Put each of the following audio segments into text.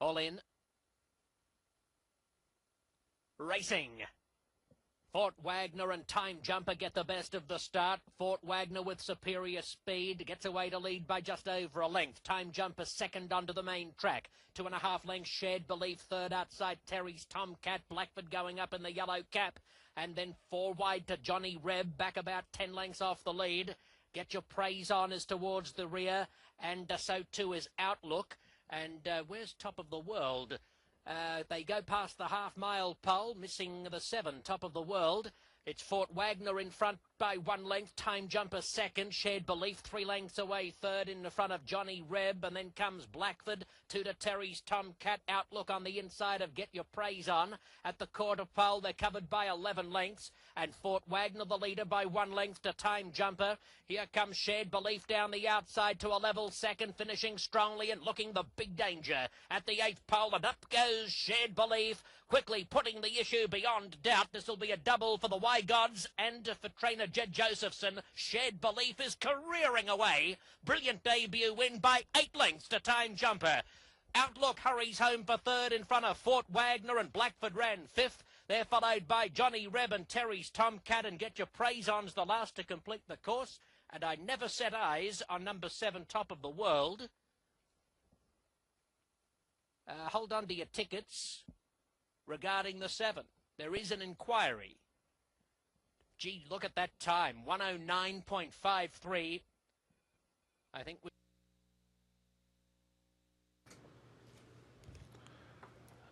All in. Racing. Fort Wagner and Time Jumper get the best of the start. Fort Wagner with superior speed gets away to lead by just over a length. Time Jumper second onto the main track. 2.5 lengths Shared Belief third outside Terry's Tomcat. Blackford going up in the yellow cap. And then 4 wide to Johnny Reb, back about 10 lengths off the lead. Get Your Praise On is towards the rear, and so too is Outlook. And where's Top of the World? They go past the half-mile pole, missing the 7, Top of the World. It's Fort Wagner in front by 1 length, Time Jumper second, Shared Belief 3 lengths away third in the front of Johnny Reb, and then comes Blackford, 2 to Terry's Tomcat. Outlook on the inside of Get Your Praise On. At the quarter pole, they're covered by 11 lengths, and Fort Wagner the leader by 1 length to Time Jumper. Here comes Shared Belief down the outside to a level second, finishing strongly and looking the big danger at the 8th pole, and up goes Shared Belief, quickly putting the issue beyond doubt. This will be a double for the Y Gods and for trainer Jed Josephson. Shared Belief is careering away. Brilliant debut win by 8 lengths to Time Jumper. Outlook hurries home for third in front of Fort Wagner, and Blackford ran 5th. They're followed by Johnny Reb and Terry's Tomcat, and Get Your Praise On's the last to complete the course. And I never set eyes on number 7, Top of the World. Hold on to your tickets regarding the 7. There is an inquiry. Gee, look at that time, 109.53. I think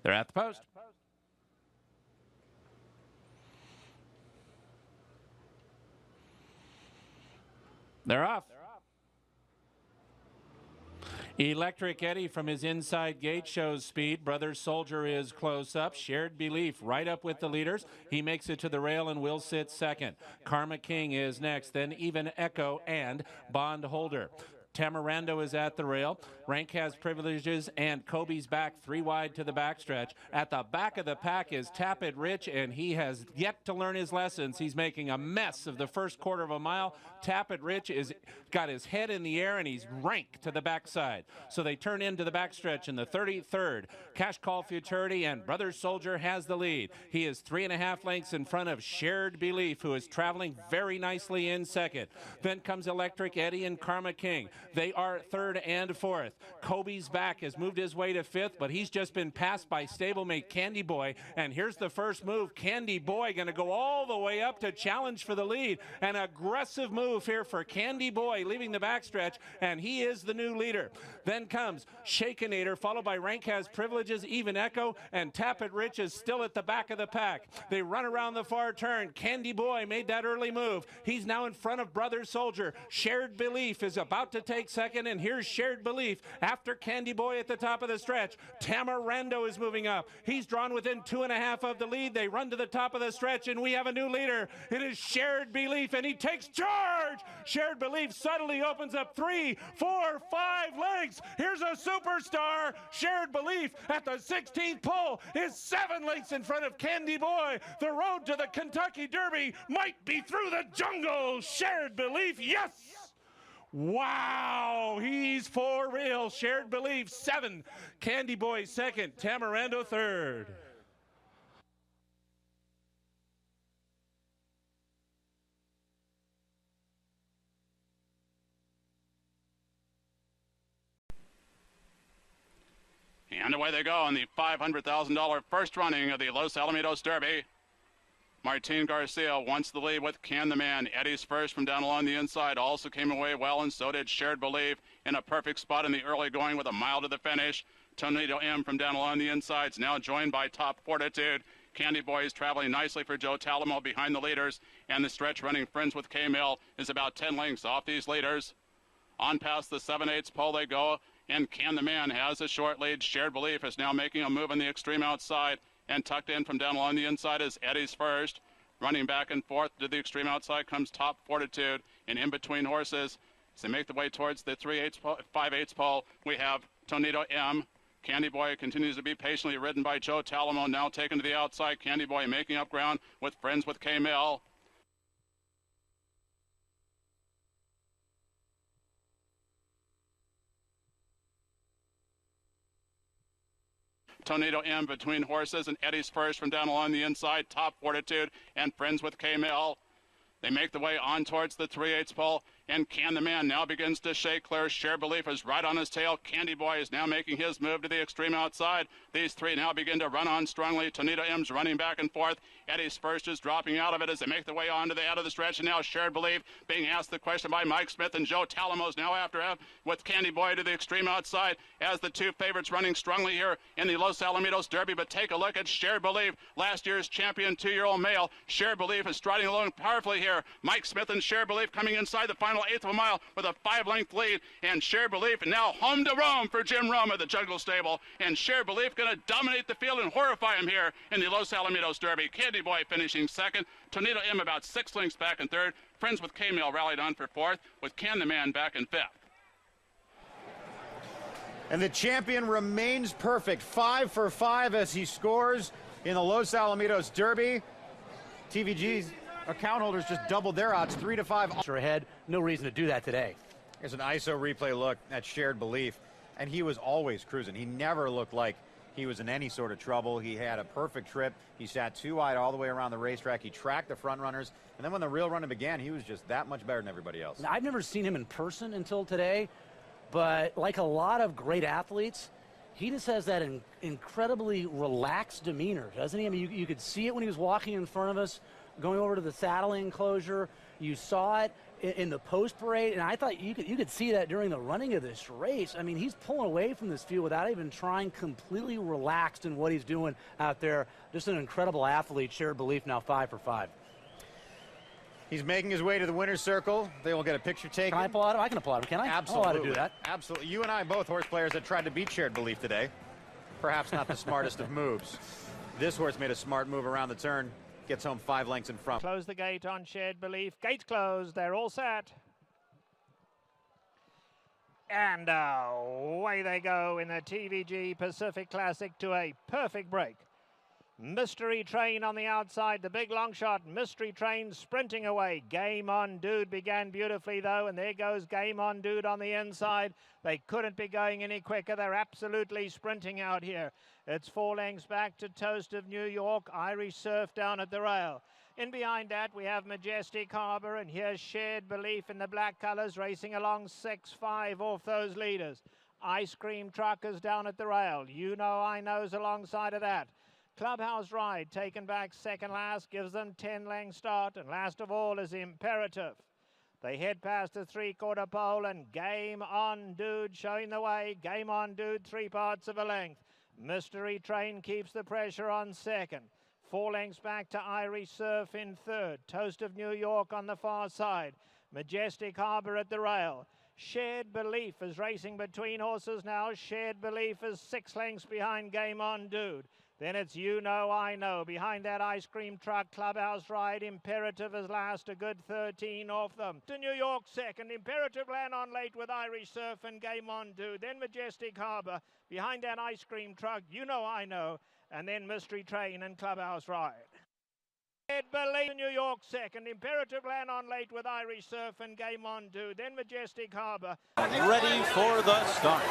they're at the post. They're off. Electric Eddie from his inside gate shows speed. Brother Soldier is close up. Shared Belief right up with the leaders. He makes it to the rail and will sit second. Karma King is next, then Even Echo and Bondholder. Tamarando is at the rail. Rank has privileges, and Kobe's back 3 wide to the backstretch. At the back of the pack is Tap It Rich, and he has yet to learn his lessons. He's making a mess of the first quarter of a mile. Tap It Rich is got his head in the air, and he's rank to the backside. So they turn into the backstretch in the 33rd. CashCall Futurity and Brother Soldier has the lead. He is 3.5 lengths in front of Shared Belief, who is traveling very nicely in second. Then comes Electric Eddie and Karma King. They are third and fourth. Kobe's back has moved his way to 5th, but he's just been passed by stablemate Candy Boy. And here's the first move. Candy Boy going to go all the way up to challenge for the lead. An aggressive move here for Candy Boy, leaving the backstretch, and he is the new leader. Then comes Shakenator, followed by Rank Has Privileges, Even Echo, and Tap It Rich is still at the back of the pack. They run around the far turn. Candy Boy made that early move. He's now in front of Brother Soldier. Shared Belief is about to take second, and here's Shared Belief after Candy Boy at the top of the stretch. Tamarando is moving up. He's drawn within 2.5 of the lead. They run to the top of the stretch, and we have a new leader. It is Shared Belief, and he takes charge. Shared Belief suddenly opens up 3, 4, 5 lengths. Here's a superstar. Shared Belief at the 16th pole is 7 lengths in front of Candy Boy. The road to the Kentucky Derby might be through the jungle. Shared Belief, yes! Wow, he's for real. Shared Belief 7, Candy Boy 2nd, Tamarando 3rd. And away they go in the $500,000 first running of the Los Alamitos Derby. Martin Garcia wants the lead with Can the Man. Eddie's first from down along the inside also came away well, and so did Shared Belief in a perfect spot in the early going with a mile to the finish. Tornado M from down along the insides now joined by Top Fortitude. Candy Boy is traveling nicely for Joe Talamo behind the leaders, and the stretch running Friends with K-Mill is about 10 lengths off these leaders. On past the 7/8 pole they go, and Can the Man has a short lead. Shared Belief is now making a move on the extreme outside, and tucked in from down along the inside is Eddie's first. Running back and forth to the extreme outside comes Top Fortitude, and in between horses, as they make the way towards the 5/8 pole, we have Tornado M. Candy Boy continues to be patiently ridden by Joe Talamo, now taken to the outside. Candy Boy making up ground with Friends with K-Mill. Tornado M between horses, and Eddie's First from down along the inside. Top Fortitude and Friends with K-Mill. They make the way on towards the 3/8 pole, and Can the Man now begins to shake clear. Share Belief is right on his tail. Candy Boy is now making his move to the extreme outside. These three now begin to run on strongly. Tornado M's running back and forth. Eddie's First is dropping out of it as they make their way onto the out of the stretch, and now Shared Belief being asked the question by Mike Smith, and Joe Talamo's now after him with Candy Boy to the extreme outside as the two favorites running strongly here in the Los Alamitos Derby. But take a look at Shared Belief, last year's champion 2-year-old male. Shared Belief is striding along powerfully here. Mike Smith and Shared Belief coming inside the final eighth of a mile with a 5-length lead, and Shared Belief now home to Rome for Jim Rome of the Jungle Stable, and Shared Belief going to dominate the field and horrify him here in the Los Alamitos Derby. Candy Boy finishing second, Tornado M about 6 lengths back in third. Friends with K-Mill rallied on for fourth, with Can the Man back in fifth. And the champion remains perfect, 5 for 5 as he scores in the Los Alamitos Derby. TVG's account holders just doubled their odds, 3 to 5. Ahead, no reason to do that today. Here's an ISO replay look at Shared Belief, and he was always cruising. He never looked like he was in any sort of trouble. He had a perfect trip. He sat 2 wide all the way around the racetrack. He tracked the front runners, and then when the real running began, he was just that much better than everybody else. Now, I've never seen him in person until today, but like a lot of great athletes, he just has that incredibly relaxed demeanor, doesn't he? I mean, you could see it when he was walking in front of us, going over to the saddling enclosure. You saw it in the post parade, and I thought you could see that during the running of this race. I mean, he's pulling away from this field without even trying, completely relaxed in what he's doing out there. Just an incredible athlete. Shared Belief now 5 for 5. He's making his way to the winner's circle. They will get a picture taken. Can I applaud him? I can applaud him, can I? Absolutely. I know how to do that. Absolutely. You and I, both horse players that tried to beat Shared Belief today. Perhaps not the smartest of moves. This horse made a smart move around the turn. Gets home 5 lengths in front. Close the gate on Shared Belief. Gates closed. They're all set. And away they go in the TVG Pacific Classic to a perfect break. Mystery Train on the outside, the big long shot. Mystery Train sprinting away. Game On Dude began beautifully though, and there goes Game On Dude on the inside. They couldn't be going any quicker. They're absolutely sprinting out here. It's 4 lengths back to Toast of New York. Irish Surf down at the rail. In behind that, we have Majestic Harbor, and here's Shared Belief in the black colors racing along 6-5 off those leaders. Ice Cream Truckers down at the rail. You Know I Know's alongside of that. Clubhouse Ride taken back second last, gives them 10 length start, and last of all is Imperative. They head past the 3/4 pole, and Game On Dude showing the way. Game On Dude 3 parts of a length. Mystery Train keeps the pressure on second. 4 lengths back to Irish Surf in third. Toast of New York on the far side. Majestic Harbor at the rail. Shared Belief is racing between horses now. Shared Belief is 6 lengths behind Game On Dude. Then it's You Know I Know. Behind that Ice Cream Truck, Clubhouse Ride. Imperative is last, a good 13 off them. To New York second. Imperative ran on late with Irish Surf and Game On Dude. Then Majestic Harbor. Behind that Ice Cream Truck, You Know I Know. And then Mystery Train and Clubhouse Ride. Believe New York second. Imperative ran on late with Irish Surf and Game On Dude. Then Majestic Harbor. Ready for the start.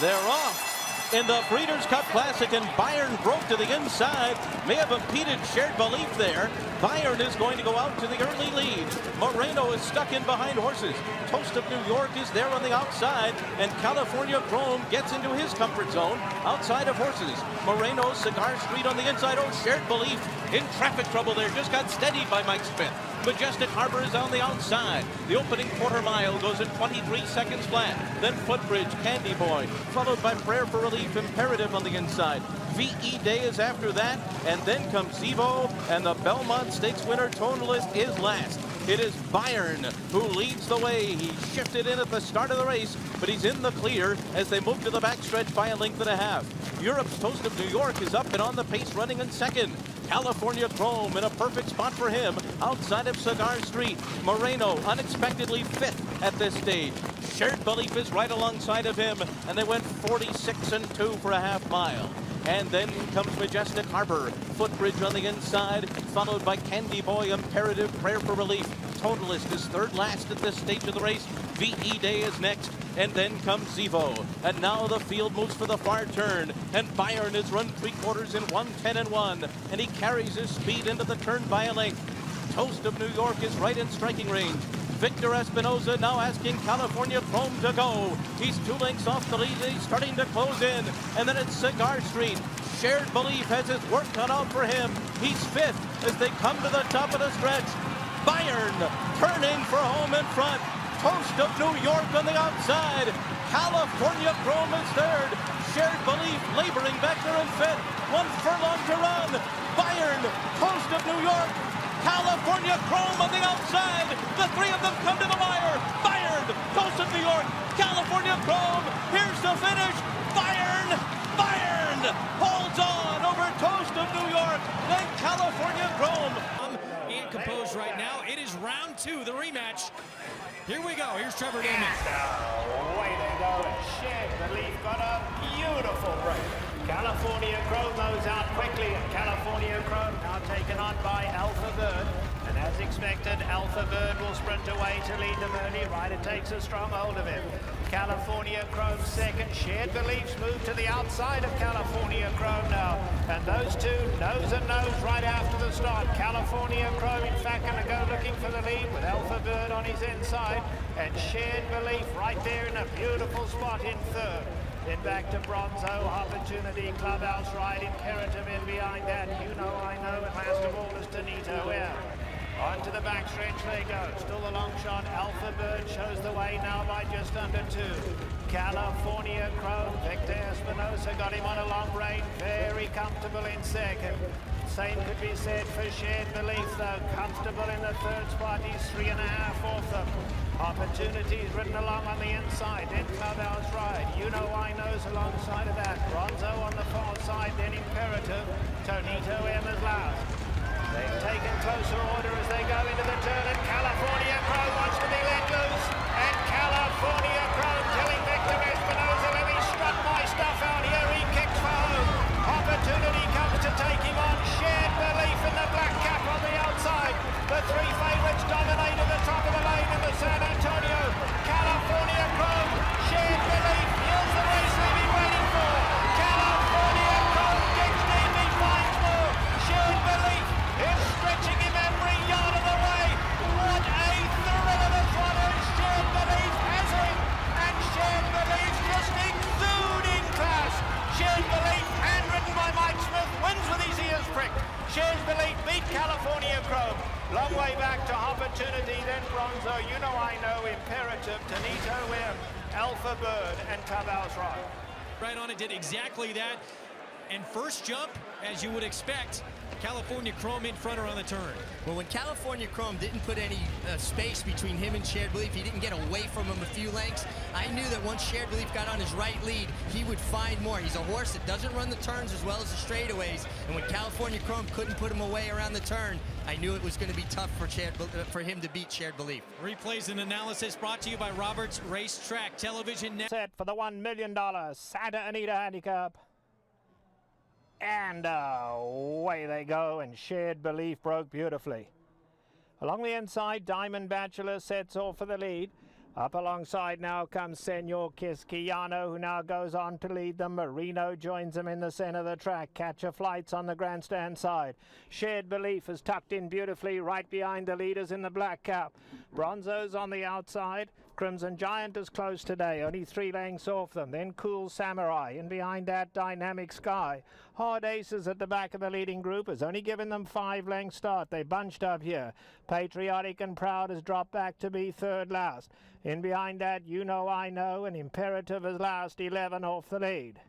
They're off. In the Breeders' Cup Classic, and Bayern broke to the inside. May have impeded Shared Belief there. Bayern is going to go out to the early lead. Moreno is stuck in behind horses. Toast of New York is there on the outside, and California Chrome gets into his comfort zone outside of horses. Moreno, Cigar Street on the inside. Oh, Shared Belief in traffic trouble there. Just got steadied by Mike Smith. Majestic Harbor is on the outside. The opening quarter mile goes in 23 seconds flat. Then Footbridge, Candy Boy, followed by Prayer for Relief, Imperative on the inside. VE Day is after that, and then comes Zevo, and the Belmont Stakes winner, Tonalist, is last. It is Bayern who leads the way. He shifted in at the start of the race, but he's in the clear as they move to the backstretch by 1.5 lengths. Europe's Toast of New York is up and on the pace, running in second. California Chrome in a perfect spot for him outside of Cigar Street. Moreno unexpectedly fifth at this stage. Shared Belief is right alongside of him, and they went 46-2 for a half mile. And then comes Majestic Harbor. Footbridge on the inside, followed by Candy Boy, Imperative, Prayer for Relief. Totalist is third last at this stage of the race. VE Day is next. and then comes Zevo. And now the field moves for the far turn, and Bayern has run 3/4 in 1:10-1, and he carries his speed into the turn by a length. Toast of New York is right in striking range. Victor Espinoza now asking California Chrome to go. He's 2 lengths off the lead, and he's starting to close in. And then it's Cigar Street. Shared Belief has his work cut out for him. He's 5th as they come to the top of the stretch. Bayern turning for home in front. Toast of New York on the outside. California Chrome is 3rd. Shared Belief laboring back there in 5th. 1 furlong to run. Bayern, Toast of New York, California Chrome on the outside. The 3 of them come to the wire. Bayern, Toast of New York, California Chrome. Here's the finish. Bayern holds on over Toast of New York, then California Chrome. And composed right now. It is round 2, the rematch. Here we go. Here's Trevor Damon. Away they go. Shared Belief got a beautiful break. California Chrome goes out quickly, and California Chrome now taken on by Alpha Bird. And as expected, Alpha Bird will sprint away to lead them early. Ryder takes a strong hold of him. California Chrome 2nd. Shared Beliefs move to the outside of California Chrome now. And those two nose and nose right after the start. California Chrome, in fact, going to go looking for the lead with Alpha Bird on his inside. And Shared Belief right there in a beautiful spot in 3rd. Then back to Bronzo, Opportunity, Clubhouse Ride, Imperative in behind that. You Know I Know, and last of all is Tonito Air. Onto the backstretch they go. Still the long shot. Alpha Bird shows the way now by just under 2. California Chrome. Victor Espinoza got him on a long rein. Very comfortable in 2nd. Same could be said for Shared Belief, though. Comfortable in the 3rd spot. He's 3.5 off them. Opportunities ridden along on the inside. Then Clubhouse Ride. You Know I Know's alongside of that. Bronzo on the far side. Then Imperative. Tonito M is last. They've taken closer order as they go into the turn, and California Chrome wants to be let loose. And California Chrome telling Victor Espinoza, let me strut my stuff out here. He kicks for home. Opportunity comes to take him on. Shared Belief in the black cap on the outside. The 3 favourites dominate at the top of the lane in the San Antonio. California Chrome, Shared Belief, here's the race they've been waiting for. California Chrome digs deep, he finds more. Shared Belief is stretching him every yard of the way. What a thrill of a throttle. Shared Belief has him, and Shared Belief just exuding class. Shared Belief, handwritten by Mike Smith, wins with his ears pricked. Shared Belief beat California Chrome. Long way back to Opportunity, then Bronzo, You Know I Know, Imperative, Tonito M, Alpha Bird, and Clubhouse Ride. Right on, it did exactly that. And first jump, as you would expect, California Chrome in front or on the turn. Well, when California Chrome didn't put any space between him and Shared Belief, he didn't get away from him a few lengths. I knew that once Shared Belief got on his right lead, he would find more. He's a horse that doesn't run the turns as well as the straightaways. And when California Chrome couldn't put him away around the turn, I knew it was going to be tough for him to beat Shared Belief. Replays and analysis brought to you by Roberts Racetrack Television Net. Set for the $1 million Santa Anita Handicap. And away they go, and Shared Belief broke beautifully. Along the inside, Diamond Bachelor sets off for the lead. Up alongside now comes Senor Quisquillano, who now goes on to lead them. Marino joins them in the centre of the track. Catcher Flights on the grandstand side. Shared Belief is tucked in beautifully right behind the leaders in the black cap. Bronzo's on the outside. Crimson Giant is close today, only 3 lengths off them. Then Cool Samurai, and behind that Dynamic Sky. Hard Aces at the back of the leading group has only given them 5 lengths start. They bunched up here. Patriotic and Proud has dropped back to be 3rd last. In behind that, You Know I Know, and Imperative is last, 11 off the lead.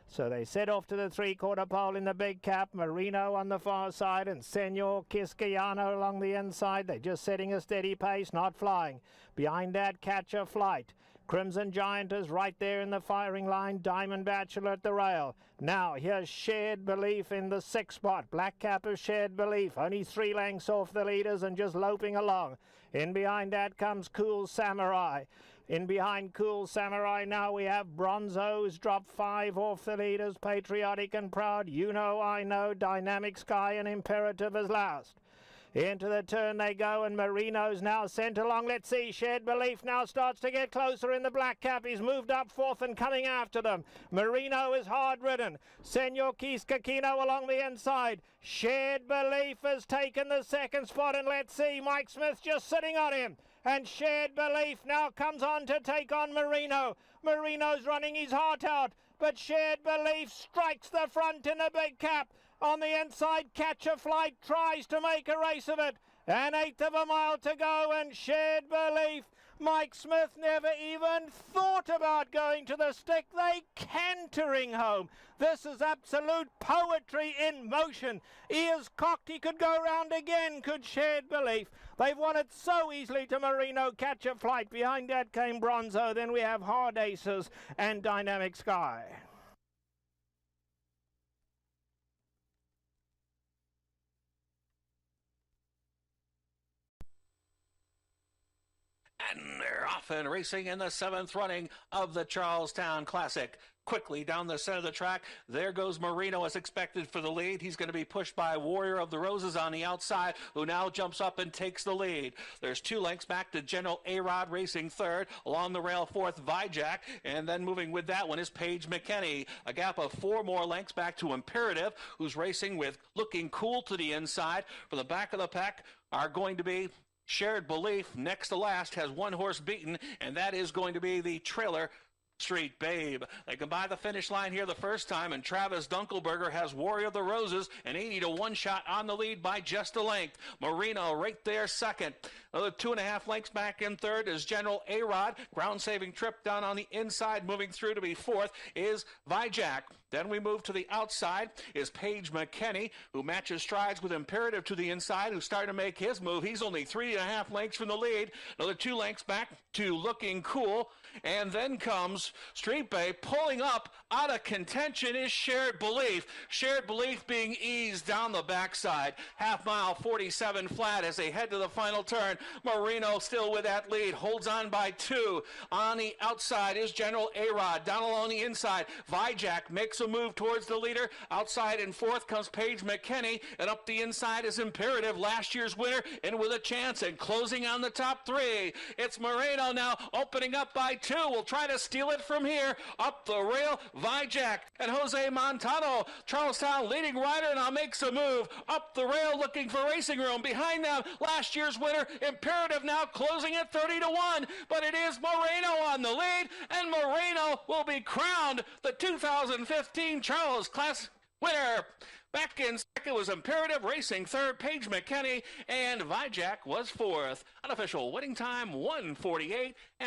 So they set off to the 3/4 pole in the big cap. Marino on the far side and Senor Quisquillano along the inside. They're just setting a steady pace, not flying. Behind that, Catcher Flight. Crimson Giant is right there in the firing line. Diamond Bachelor at the rail. Now here's Shared Belief in the 6th spot. Black cap of Shared Belief. Only 3 lengths off the leaders and just loping along. In behind that comes Cool Samurai. In behind Cool Samurai now we have Bronzo's dropped 5 off the leaders. Patriotic and Proud, You Know I Know, Dynamic Sky, and Imperative is last. Into the turn they go, and Marino's now sent along. Let's see, Shared Belief now starts to get closer in the black cap. He's moved up fourth and coming after them. Marino is hard ridden. Senor Quisquequino along the inside. Shared Belief has taken the second spot, and let's see, Mike Smith just sitting on him. And Shared Belief now comes on to take on Marino. Marino's running his heart out, but Shared Belief strikes the front in a big cap. On the inside, Catch a Flight tries to make a race of it. An eighth of a mile to go, and Shared Belief. Mike Smith never even thought about going to the stick. They cantering home. This is absolute poetry in motion. Ears cocked, he could go round again, could Shared Belief. They've won it so easily to Marino. Catch a Flight. Behind that came Bronzo. Then we have Hard Aces and Dynamic Sky. And they're off and racing in the seventh running of the Charlestown Classic. Quickly down the center of the track, there goes Marino as expected for the lead. He's going to be pushed by Warrior of the Roses on the outside, who now jumps up and takes the lead. There's 2 lengths back to General A-Rod racing third. Along the rail fourth, Vijack. And then moving with that one is Paige McKenney. A gap of 4 more lengths back to Imperative, who's racing with Looking Cool to the inside. For the back of the pack are going to be Shared Belief. Next to last has 1 horse beaten, and that is going to be the trailer Street Babe. They can buy the finish line here the first time, and Travis Dunkelberger has Warrior of the Roses, an 80-1 shot on the lead by just a length. Marino right there second. Another 2.5 lengths back in third is General A-Rod. Ground-saving trip down on the inside, moving through to be fourth is Vijack. Then we move to the outside is Paige McKenney, who matches strides with Imperative to the inside, who's starting to make his move. He's only 3.5 lengths from the lead. Another 2 lengths back to Looking Cool. And then comes Street Bay. Pulling up out of contention is Shared Belief. Shared Belief being eased down the backside. Half mile, 47 flat as they head to the final turn. Marino still with that lead. Holds on by 2. On the outside is General A-Rod. Down along the inside, Vijack makes a move towards the leader. Outside in fourth comes Paige McKenney. And up the inside is Imperative, last year's winner, and with a chance. And closing on the top 3, it's Marino now opening up by 2. Will try to steal it from here. Up the rail, Vijack and Jose Montano. Charlestown leading rider now makes a move. Up the rail looking for racing room. Behind them, last year's winner, Imperative, now closing at 30-1. But it is Moreno on the lead, and Moreno will be crowned the 2015 Charles Class winner. Back in second was Imperative, racing third, Paige McKenney, and Vijack was fourth. Unofficial winning time, 1:48.